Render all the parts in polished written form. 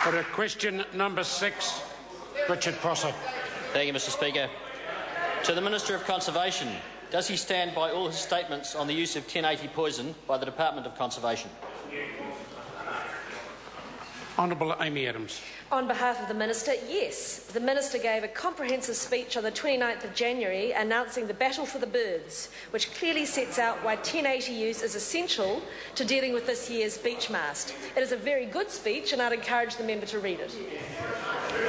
Order. Question number 6, Richard Prosser. Thank you, Mr Speaker. To the Minister of Conservation, does he stand by all his statements on the use of 1080 poison by the Department of Conservation? Honourable Amy Adams. On behalf of the Minister, yes. The Minister gave a comprehensive speech on the 29th of January announcing the battle for the birds, which clearly sets out why 1080 use is essential to dealing with this year's beach mast. It is a very good speech and I'd encourage the member to read it.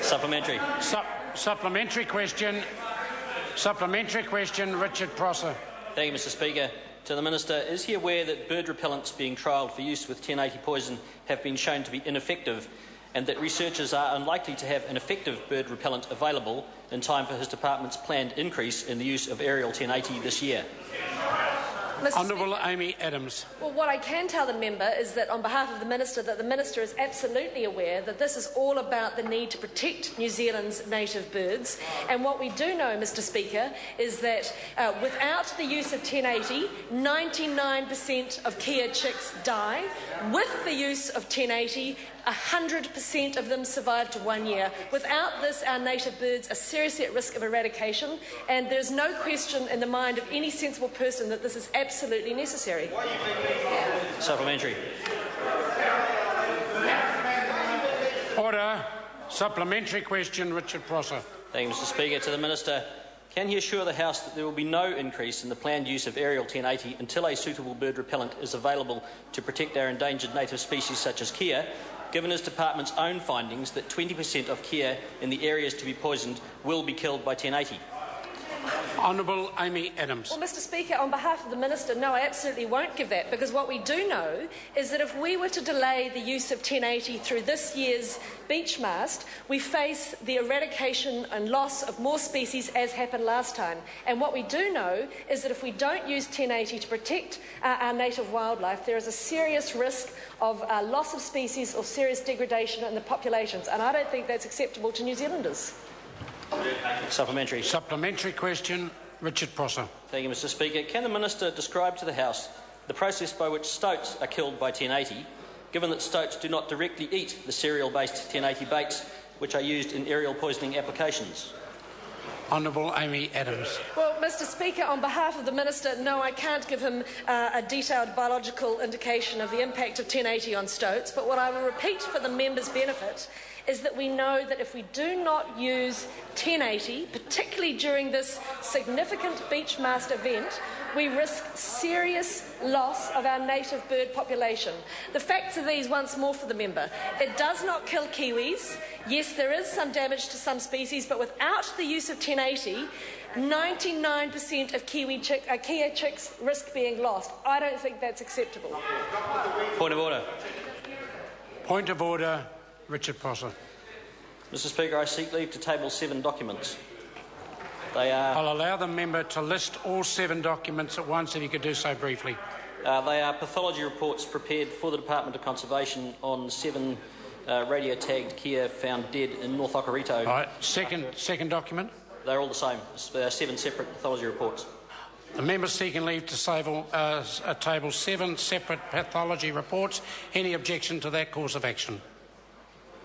Supplementary. Supplementary question. Supplementary question, Richard Prosser. Thank you, Mr Speaker. To the Minister, is he aware that bird repellents being trialled for use with 1080 poison have been shown to be ineffective and that researchers are unlikely to have an effective bird repellent available in time for his department's planned increase in the use of aerial 1080 this year? Honourable Amy Adams. Well, what I can tell the member is that on behalf of the Minister, that the Minister is absolutely aware that this is all about the need to protect New Zealand's native birds. And what we do know, Mr Speaker, is that without the use of 1080, 99% of Kia chicks die. With the use of 1080, 100% of them survive to 1 year. Without this, our native birds are seriously at risk of eradication, and there's no question in the mind of any sensible person that this is absolutely necessary. Supplementary. Order. Supplementary question, Richard Prosser. Thank you, Mr Speaker. To the Minister, can he assure the House that there will be no increase in the planned use of aerial 1080 until a suitable bird repellent is available to protect our endangered native species such as Kia, given his department's own findings that 20% of Kia in the areas to be poisoned will be killed by 1080? Honourable Amy Adams. Well, Mr Speaker, on behalf of the Minister, no, I absolutely won't give that, because what we do know is that if we were to delay the use of 1080 through this year's beach mast, we face the eradication and loss of more species as happened last time. And what we do know is that if we don't use 1080 to protect our native wildlife, there is a serious risk of loss of species or serious degradation in the populations. And I don't think that's acceptable to New Zealanders. Supplementary. Supplementary question, Richard Prosser. Thank you, Mr Speaker. Can the Minister describe to the House the process by which stoats are killed by 1080, given that stoats do not directly eat the cereal-based 1080 baits which are used in aerial poisoning applications? Honourable Amy Adams. Well, Mr Speaker, on behalf of the Minister, no, I can't give him a detailed biological indication of the impact of 1080 on stoats, but what I will repeat for the member's benefit is that we know that if we do not use 1080, particularly during this significant beach mast event, we risk serious loss of our native bird population. The facts are these once more for the member. It does not kill kiwis. Yes, there is some damage to some species, but without the use of 1080, 99% of Kia chicks risk being lost. I don't think that's acceptable. Point of order. Point of order, Richard Prosser. Mr Speaker, I seek leave to table 7 documents. They are... I'll allow the member to list all 7 documents at once, if he could do so briefly. They are pathology reports prepared for the Department of Conservation on 7 radio-tagged Kia found dead in North Okarito. All right. Second document? They're all the same. There are 7 separate pathology reports. The member seeking leave to table 7 separate pathology reports. Any objection to that course of action?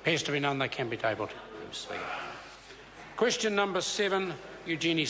Appears to be none. They can be tabled. Question number 7, Eugenie.